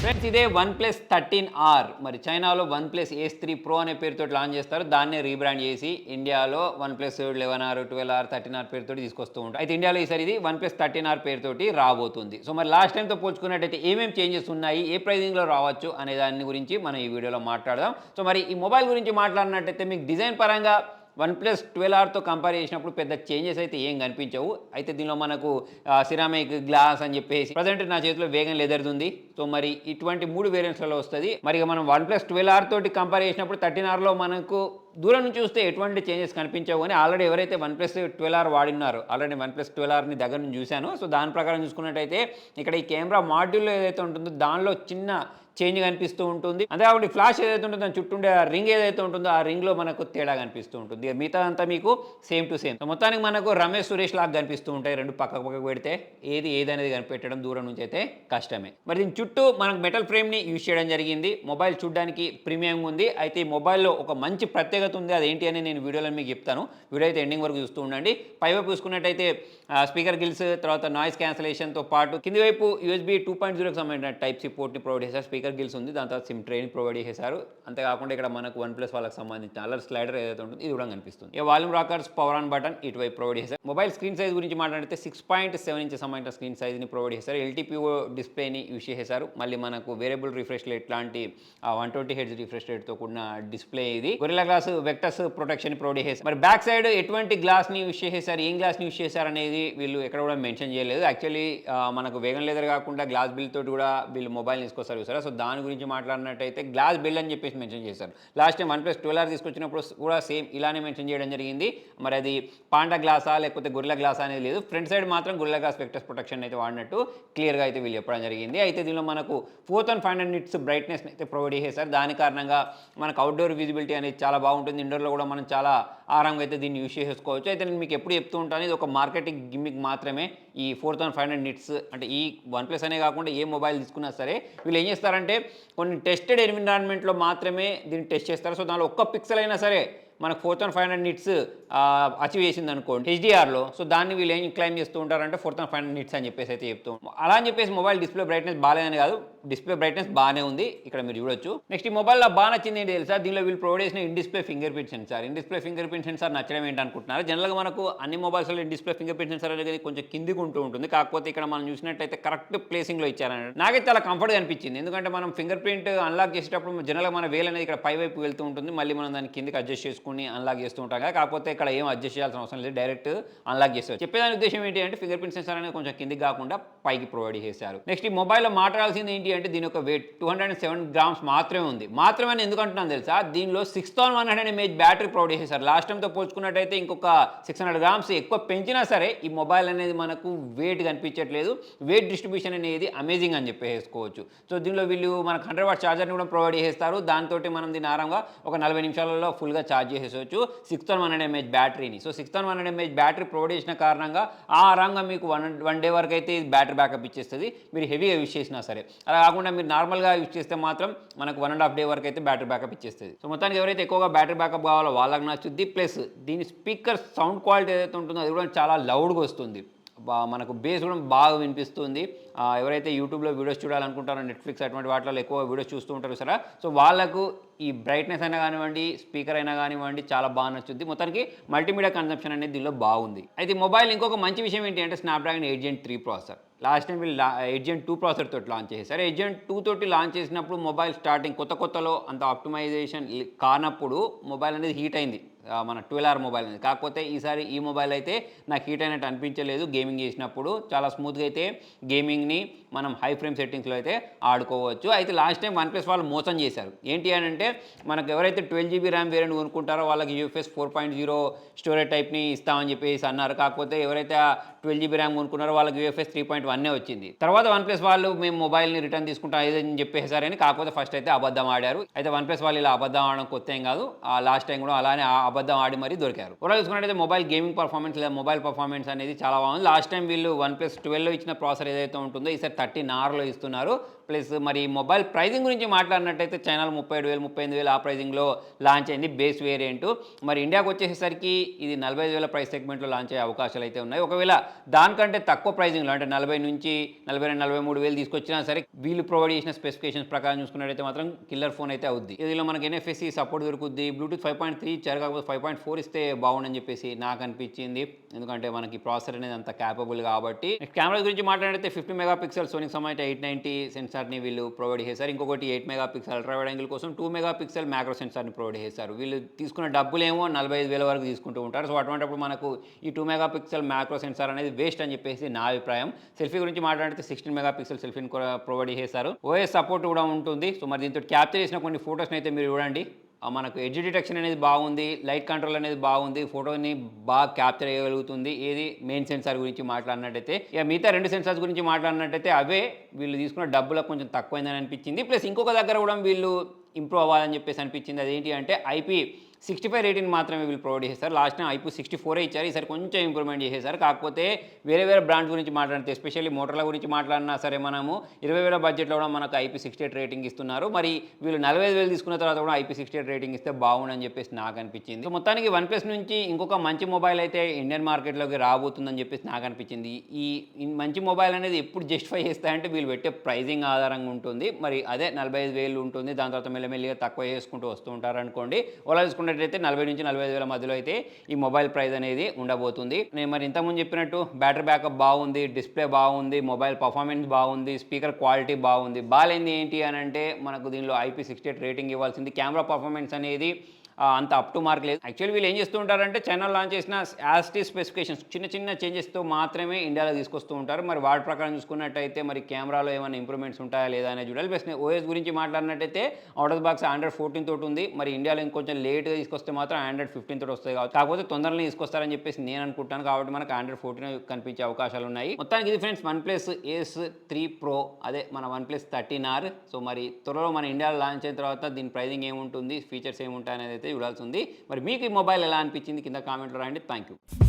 Friends ఇదే OnePlus 13R మరి చైనాలో OnePlus Ace 3 Pro అనే పేరుతో లాంచ్ చేస్తారు. దాన్నే రీబ్రాండ్ చేసి ఇండియాలో OnePlus 11R 12R 13R పేరుతో తీసుకొస్తూ ఉంటారు. అయితే ఇండియాలో ఈసారి ఇది OnePlus 13R పేరుతోటి రాబోతుంది. సో మరి లాస్ట్ టైంతో పోల్చుకున్నట్టయితే ఏమేమి చేంజెస్ ఉన్నాయి, ఏ ప్రైజింగ్లో రావచ్చు అనే దాని గురించి మనం ఈ వీడియోలో మాట్లాడదాం. సో మరి ఈ మొబైల్ గురించి మాట్లాడినట్టయితే మీకు డిజైన్ పరంగా OnePlus 12Rతో కంపేర్ చేసినప్పుడు పెద్ద చేంజెస్ అయితే ఏం కనిపించవు. అయితే దీనిలో మనకు సిరామిక్ గ్లాస్ అని చెప్పేసి ప్రజెంట్ నా చేతిలో వేగన్ లెదర్ది ఉంది. సో మరి ఇటువంటి 3 వేరియంట్స్లలో వస్తుంది. మరి మనం OnePlus 12R తోటి కంపేర్ చేసినప్పుడు 13Rలో మనకు దూరం నుంచి చూస్తే ఎటువంటి చేంజెస్ కనిపించవు. కానీ ఆల్రెడీ ఎవరైతే OnePlus 12R వాడినారో, ఆల్రెడీ OnePlus 12Rని దగ్గర నుంచి చూశాను. సో దాని ప్రకారం చూసుకున్నట్టయితే ఇక్కడ ఈ కెమెరా మాడ్యూల్లో ఏదైతే ఉంటుందో దానిలో చిన్న చేంజ్ కనిపిస్తూ ఉంటుంది. అంతేకాకుండా ఫ్లాష్ ఏదైతే ఉంటుందో దాని చుట్టూ ఉండే రింగ్ ఏదైతే ఉంటుందో ఆ రింగ్లో మనకు తేడా కనిపిస్తూ ఉంటుంది. మిగతా అంతా మీకు సేమ్ టు సేమ్. మొత్తానికి మనకు రమేష్ సురేష్ లాగా కనిపిస్తూ ఉంటాయి. రెండు పక్కకు పెడితే ఏదనేది కనిపెట్టడం దూరం నుంచి అయితే కష్టమే. మరి దీని చుట్టూ మనకు మెటల్ ఫ్రేమ్ని యూజ్ చేయడం జరిగింది. మొబైల్ చూడడానికి ప్రీమియం ఉంది. అయితే ఈ మొబైల్లో ఒక మంచి ప్రత్యేకత ఉంది. అదేంటి అని నేను వీడియోలో మీకు చెప్తాను. వీడియో అయితే ఎండింగ్ వరకు చూస్తూ ఉండండి. పైవైపు చూసుకున్నట్టయితే స్పీకర్ గిల్స్, తర్వాత నాయిస్ క్యాన్సలేషన్తో పాటు కింది వైపు USB 2.0కి సంబంధించిన Type-C పోర్ట్ని ప్రొవైడ్ చేశారు. స్పీకర్ గిల్స్ ఉంది, దాని తర్వాత సిమ్ ట్రేని ప్రొవైడ్ చేశారు. అంతేకాకుండా ఇక్కడ మనకు OnePlus వాళ్ళకి సంబంధించిన అలర్ స్లైడర్ ఏదైతే ఉంటుందో ఇది కూడా కనిపిస్తుంది. ఈ volume rockers, power on button ఇటువైపు ప్రొవైడ్ చేశారు. మొబైల్ స్క్రీన్ సైజ్ గురించి మాట్లాడితే 6.7 ఇంచెస్ సంబంధించిన స్క్రీన్ సైజ్ని ప్రొవైడ్ చేశారు. LTPO డిస్ప్లేని యూజ్ చేశారు. మళ్ళీ మనకు వేరియబుల్ రిఫ్రెష్ రేట్ లాంటి 120 Hz రిఫ్రెష్ రేట్తో కూడిన డిస్ప్లే ఇది. Gorilla glass Victus protection provide చేశారు. మరి బ్యాక్ సైడ్ ఎటువంటి గ్లాస్ని యూజ్ చేశారు, ఏం గ్లాస్ని యూజ్ చేశారు అనేది వీళ్ళు ఎక్కడ కూడా మెన్షన్ చేయలేదు. యాక్చువల్లీ మనకు వేగన్ లెదర్ కాకుండా గ్లాస్ బిల్ తోటి కూడా వీళ్ళు మొబైల్ తీసుకొస్తారు చూసారా. సో దాని గురించి మాట్లాడినట్టయితే గ్లాస్ బిల్డ్ అని చెప్పేసి మెన్షన్ చేశారు. లాస్ట్ టైం OnePlus 12R తీసుకొచ్చినప్పుడు కూడా సేమ్ ఇలానే మెన్షన్ చేయడం జరిగింది. మరి అది పాండా గ్లాసా లేకపోతే గొరిల్లా గ్లాసా అనేది లేదు. ఫ్రంట్ సైడ్ మాత్రం గొరిల్లా గ్లాస్ వెక్టర్స్ ప్రొటెక్షన్ అయితే వాడినట్టు క్లియర్గా అయితే వీళ్ళు చెప్పడం జరిగింది. అయితే దీనిలో మనకు 4500 నిట్స్ బ్రైట్నెస్ అయితే ప్రొవైడ్ చేశారు. దాని కారణంగా మనకు అవుట్డోర్ విజిబిలిటీ అనేది చాలా బాగుంటుంది. ఇండోర్లో కూడా మనం చాలా ఆరాంగా అయితే దీన్ని యూజ్ చేసుకోవచ్చు. అయితే నేను మీకు ఎప్పుడు చెప్తూ ఉంటాను, ఇది ఒక మార్కెటింగ్ గిమ్మిక్ మాత్రమే. ఈ 4500 నిట్స్ అంటే ఈ OnePlus అనే కాకుండా ఏ మొబైల్ తీసుకున్నా సరే వీళ్ళు ఏం చేస్తారంటే కొన్ని టెస్టెడ్ ఎన్విరాన్మెంట్లో మాత్రమే దీన్ని టెస్ట్ చేస్తారు. సో దానిలో ఒక్క పిక్సెల్ అయినా సరే మనకు 4500 నిట్స్ అచీవ్ చేసింది అనుకోండి HDRలో. సో దాన్ని వీళ్ళు ఏం క్లైమ్ చేస్తూ ఉంటారంటే 4500 నిట్స్ అని చెప్పేసి అయితే చెప్తూ ఉంటాం. అలా అని చెప్పేసి మొబైల్ డిస్ప్లే బ్రైట్నెస్ బాగాలేదని కాదు, డిస్ప్లే బ్రైట్నెస్ బాగానే ఉంది. ఇక్కడ మీరు చూడొచ్చు. నెక్స్ట్ ఈ మొబైల్లో బాగా నచ్చింది ఏంటి తెలుసా, దీనిలో వీళ్ళు ప్రొవైడ్ చేసిన in display fingerprint sensor. In display fingerprint sensor నచ్చడం ఏంటనుకుంటున్నారు. జనరల్గా మనకు అన్ని మొబైల్స్లో in display fingerprint sensor అనేది కొంచెం కిందికి ఉంటూ ఉంటుంది. కాకపోతే ఇక్కడ మనం చూసినట్టయితే కరెక్ట్ ప్లేసింగ్లో ఇచ్చారని నాకైతే చాలా కంఫర్ట్గా అనిపించింది. ఎందుకంటే మనం ఫింగర్ ప్రింట్ అన్లాక్ చేసేటప్పుడు జనరల్గా మన వేలు అనేది ఇక్కడ పై వైపు వెళ్తూ ఉంటుంది. మళ్ళీ మనం దాన్ని కిందికి అడ్జస్ట్ చేసుకుని అన్లాక్ చేస్తూ ఉంటాం కదా. కాకపోతే ఇక్కడ ఏం అడ్జస్ట్ చేయాల్సిన అవసరం లేదు, డైరెక్ట్ అన్లాక్ చేస్తారు. చెప్పేదాని ఉద్దేశం ఏంటి అంటే ఫింగర్ ప్రింట్ సెన్సార్ అనేది కొంచెం కిందికి కాకుండా పైకి ప్రొవైడ్ చేశారు. నెక్స్ట్ ఈ మొబైల్లో మాట్లాడాల్సింది ఏంటి అంటే దీని యొక్క వెయిట్ 207 గ్రామ్స్ మాత్రమే ఉంది. మాత్రమే ఎందుకు అంటున్నాను తెలుసా, దీనిలో 6100 mAh బ్యాటరీ ప్రొవైడ్ చేశారు. లాస్ట్ టైంతో పోల్చుకున్నట్టయితే ఇంకొక 600 గ్రామ్స్ ఎక్కువ పెంచినా సరే ఈ మొబైల్ అనేది మనకు వెయిట్ కనిపించట్లేదు. వెయిట్ డిస్ట్రిబ్యూషన్ అనేది అమేజింగ్ అని చెప్పేసుకోవచ్చు. సో దీనిలో వీళ్ళు మనకు 100 వాట్ ఛార్జర్ని కూడా ప్రొవైడ్ చేస్తారు. దాంతో మనం దీని ఆరంగా ఒక 40 నిమిషాలలో ఫుల్గా ఛార్జ్ చేసేసుకోవచ్చు 6100 mAh బ్యాటరీని. సో 6100 mAh బ్యాటరీ ప్రొవైడ్ చేసిన కారణంగా ఆరంగా మీకు వన్ డే వరకు అయితే బ్యాటరీ బ్యాకప్ ఇచ్చేస్తుంది, మీరు హెవీగా యూజ్ చేసినా సరే. అలా కాకుండా మీరు నార్మల్గా యూజ్ చేస్తే మాత్రం మనకు 1.5 డే వరకు అయితే బ్యాటరీ బ్యాకప్ ఇచ్చేస్తుంది. సో మొత్తానికి ఎవరైతే ఎక్కువగా బ్యాటరీ బ్యాకప్ కావాలో వాళ్ళకి నచ్చుద్ది. ప్లస్ దీని స్పీకర్ సౌండ్ క్వాలిటీ ఏదైతే ఉంటుందో అది కూడా చాలా లౌడ్గా వస్తుంది. మనకు బేస్ కూడా బాగా వినిపిస్తుంది. ఎవరైతే యూట్యూబ్లో వీడియోస్ చూడాలనుకుంటారో నెట్ఫ్లిక్స్ అటువంటి వాటిలో ఎక్కువ వీడియోస్ చూస్తూ ఉంటారు సరే. సో వాళ్ళకు ఈ బ్రైట్నెస్ అయినా కానివ్వండి, స్పీకర్ అయినా కానివ్వండి చాలా బాగా నచ్చుద్ది. మొత్తానికి మల్టీమీడియా కన్సంప్షన్ అనేది దీనిలో బాగుంది. అయితే మొబైల్ ఇంకొక మంచి విషయం ఏంటి అంటే Snapdragon 8 Gen 3 processor. Last time వీళ్ళు 8 Gen 2 ప్రాసెసర్ తోటి లాంచ్ చేశారు. 8 Gen 2 తోటి లాంచ్ చేసినప్పుడు మొబైల్ స్టార్టింగ్ కొత్తలో అంత ఆప్టిమైజేషన్ కానప్పుడు మొబైల్ అనేది హీట్ అయింది, మన 12R మొబైల్ అనేది. కాకపోతే ఈసారి ఈ మొబైల్ అయితే నాకు హీట్ అయినట్టు అనిపించలేదు. గేమింగ్ చేసినప్పుడు చాలా స్మూత్గా అయితే గేమింగ్ని మనం హై ఫ్రేమ్ సెట్టింగ్స్లో అయితే ఆడుకోవచ్చు. అయితే లాస్ట్ టైం OnePlus వాళ్ళు మోసం చేశారు. ఏంటి అని అంటే మనకు ఎవరైతే 12GB ర్యామ్ వేరియంట్ కొనుక్కుంటారో వాళ్ళకి UFS 4.0 స్టోరేజ్ టైప్ని ఇస్తామని చెప్పేసి అన్నారు. కాకపోతే ఎవరైతే 12GB ర్యామ్ కొనుక్కున్నారో వాళ్ళకి UFS 3.1 వచ్చింది. తర్వాత OnePlus వాళ్ళు మేము మొబైల్ని రిటర్న్ తీసుకుంటాం అని చెప్పేసారని. కాకపోతే ఫస్ట్ అయితే అబద్ధం ఆడారు. అయితే OnePlus వాళ్ళు ఇలా అబద్ధం ఆడడం కొత్త ఏం కాదు. లాస్ట్ టైం కూడా అలానే అబద్ధం ఆడి మరీ దొరికారు. ఓవరాల్ చూసుకున్నట్టయితే మొబైల్ గేమింగ్ పర్ఫార్మెన్స్ లేదా మొబైల్ పర్ఫార్మెన్స్ అనేది చాలా బాగుంది. లాస్ట్ టైం వీళ్ళు OnePlus 12లో ఇచ్చిన ప్రాసెసర్ ఏదైతే ఉంటుందో ఈసారి 13Rలో ఇస్తున్నారు. ప్లస్ మరి మొబైల్ ప్రైజింగ్ గురించి మాట్లాడినట్టయితే చైనాలో 37,000 38,000 ఆ ప్రైజింగ్లో లాంచ్ అయింది బేస్ వేరియంట్. మరి ఇండియాకి వచ్చేసరికి ఇది 45,000 ప్రైస్ సెగ్మెంట్లో లాంచ్ అయ్యే అవకాశాలు అయితే ఉన్నాయి. ఒకవేళ దానికంటే తక్కువ ప్రైజింగ్లో అంటే 40 నుంచి 42, 43,000 తీసుకొచ్చినా సరే వీళ్ళు ప్రొవైడ్ చేసిన స్పెసిఫికేషన్స్ ప్రకారం చూసుకున్నట్టయితే మాత్రం కిల్లర్ ఫోన్ అయితే అవుద్ది. ఇందులో మనకి NFC సపోర్ట్ దొరుకుద్ది. బ్లూటూత్ 5.3 ఇచ్చారు, కాకపోతే 5.4 ఇస్తే బాగుండని చెప్పేసి నాకు అనిపించింది. ఎందుకంటే మనకి ప్రాసెసర్ అనేది అంత క్యాపబుల్ కాబట్టి. కెమెరా గురించి మాట్లాడితే 50 మెగాపిక్సెల్ సోనీకి సంబంధించిన 890 సెన్సార్ని వీళ్ళు ప్రొవైడ్ చేశారు. ఇంకొకటి 8 మెగాపిక్సెల్ అల్ట్రా వైడ్ యాంగిల్ కోసం 2 మెగాపిక్సెల్ మ్యాక్రో సెన్సార్ని ప్రొవైడ్ చేశారు. వీళ్ళు తీసుకున్న డబ్బులేమో 45,000 వరకు తీసుకుంటూ ఉంటారు. సో అటువంటిప్పుడు మనకు ఈ 2 మెగాపిక్సెల్ మ్యాక్రో సెన్సార్ అనేది వేస్ట్ అని చెప్పేసి నా అభిప్రాయం. సెల్ఫీ గురించి మాట్లాడితే 16 మెగాపిక్సెల్ సెల్ఫీని కూడా ప్రొవైడ్ చేశారు. OS సపోర్ట్ కూడా ఉంటుంది. సో మరి దీంతో క్యాప్చర్ చేసిన కొన్ని ఫొటోస్ని అయితే మీరు చూడండి. మనకు ఎడ్జ్ డిటెక్షన్ అనేది బాగుంది, లైట్ కంట్రోల్ అనేది బాగుంది, ఫోటోని బాగా క్యాప్చర్ చేయగలుగుతుంది. ఏది మెయిన్ సెన్సార్ గురించి మాట్లాడినట్టయితే. ఇక మిగతా 2 సెన్సార్స్ గురించి మాట్లాడినట్టయితే అవే వీళ్ళు తీసుకున్న డబ్బులకు కొంచెం తక్కువైందని అనిపించింది. ప్లస్ ఇంకొక దగ్గర కూడా వీళ్ళు ఇంప్రూవ్ అవ్వాలని చెప్పేసి అనిపించింది. అదేంటి అంటే IP65 రేటింగ్ మాత్రమే వీళ్ళు ప్రొవైడ్ చేస్తారు. లాస్ట్ టైం IP64 ఇచ్చారు, ఈసారి కొంచెం ఇంప్రూవ్మెంట్ చేసేసారు. కాకపోతే వేరే బ్రాండ్స్ గురించి మాట్లాడితే ఎస్పెషల్లీ మోటరోలా గురించి మాట్లాడినా సరే మనము 20,000 బడ్జెట్లో కూడా మనకు IP68 రేటింగ్ ఇస్తున్నారు. మరి వీళ్ళు 45,000 తీసుకున్న తర్వాత కూడా IP68 రేటింగ్ ఇస్తే బాగుండని చెప్పేసి నాకు అనిపించింది. సో మొత్తానికి OnePlus నుంచి ఇంకొక మంచి మొబైల్ అయితే ఇండియన్ మార్కెట్లోకి రాబోతుందని చెప్పేసి నాకు అనిపించింది. ఈ మంచి మొబైల్ అనేది ఎప్పుడు జస్టిఫై చేస్తాయంటే వీళ్ళు పెట్టే ప్రైజింగ్ ఆధారంగా ఉంటుంది. మరి అదే 45,000 ఉంటుంది, దాని తర్వాత మెల్లమెల్లిగా తక్కువ చేసుకుంటూ వస్తూ ఉంటారు అనుకోండి. ఓలా చూసుకున్నట్లయితే 40 నుంచి 45,000 మధ్యలో అయితే ఈ మొబైల్ ప్రైస్ అనేది ఉండబోతుంది. నేను మరి ఇంతకుముందు చెప్పినట్టు బ్యాటరీ బ్యాకప్ బాగుంది, డిస్ప్లే బాగుంది, మొబైల్ పర్ఫార్మెన్స్ బాగుంది, స్పీకర్ క్వాలిటీ బాగుంది. బాగాలేంది ఏంటి అని అంటే మనకు దీనిలో IP68 రేటింగ్ ఇవ్వాల్సింది. కెమెరా పర్ఫార్మెన్స్ అనేది అంత అప్ టు మార్క్ లేదు. యాక్చువల్లీ వీళ్ళు ఏం చేస్తూ ఉంటారంటే చైనాలో లాంచ్ చేసిన యాస్టీ స్పెసిఫికేషన్స్ చిన్న చేంజెస్తో మాత్రమే ఇండియాలో తీసుకొస్తూ ఉంటారు. మరి వాటి ప్రకారం చూసుకున్నట్టయితే మరి కెమెరాలో ఏమైనా ఇంప్రూవ్మెంట్స్ ఉంటాయా లేదా అనేది చూడాలి. ప్లస్ OS గురించి మాట్లాడినట్టయితే అవుట్ ఆఫ్ బాక్స్ Android 14 తోటి ఉంది. మరి ఇండియాలో ఇంకొంచెం లేట్గా తీసుకొస్తే మాత్రం Android 15 తోటి వస్తుంది కాకపోతే తొందరగా తీసుకొస్తారని చెప్పేసి నేను అనుకుంటాను. కాబట్టి మనకు Android 14 కనిపించే అవకాశాలు ఉన్నాయి. మొత్తానికి ఇది ఫ్రెండ్స్ OnePlus Ace 3 Pro, అదే మన OnePlus 13R. సో మరి త్వరలో మన ఇండియాలో లాంచ్ అయిన తర్వాత దీని ప్రైజింగ్ ఏముంటుంది, ఫీచర్స్ ఏముంటాయి అనేది అయితే చూడాల్సి ఉంది. మరి మీకు ఈ మొబైల్ ఎలా అనిపించింది కింద కామెంట్లో రాయండి. Thank you.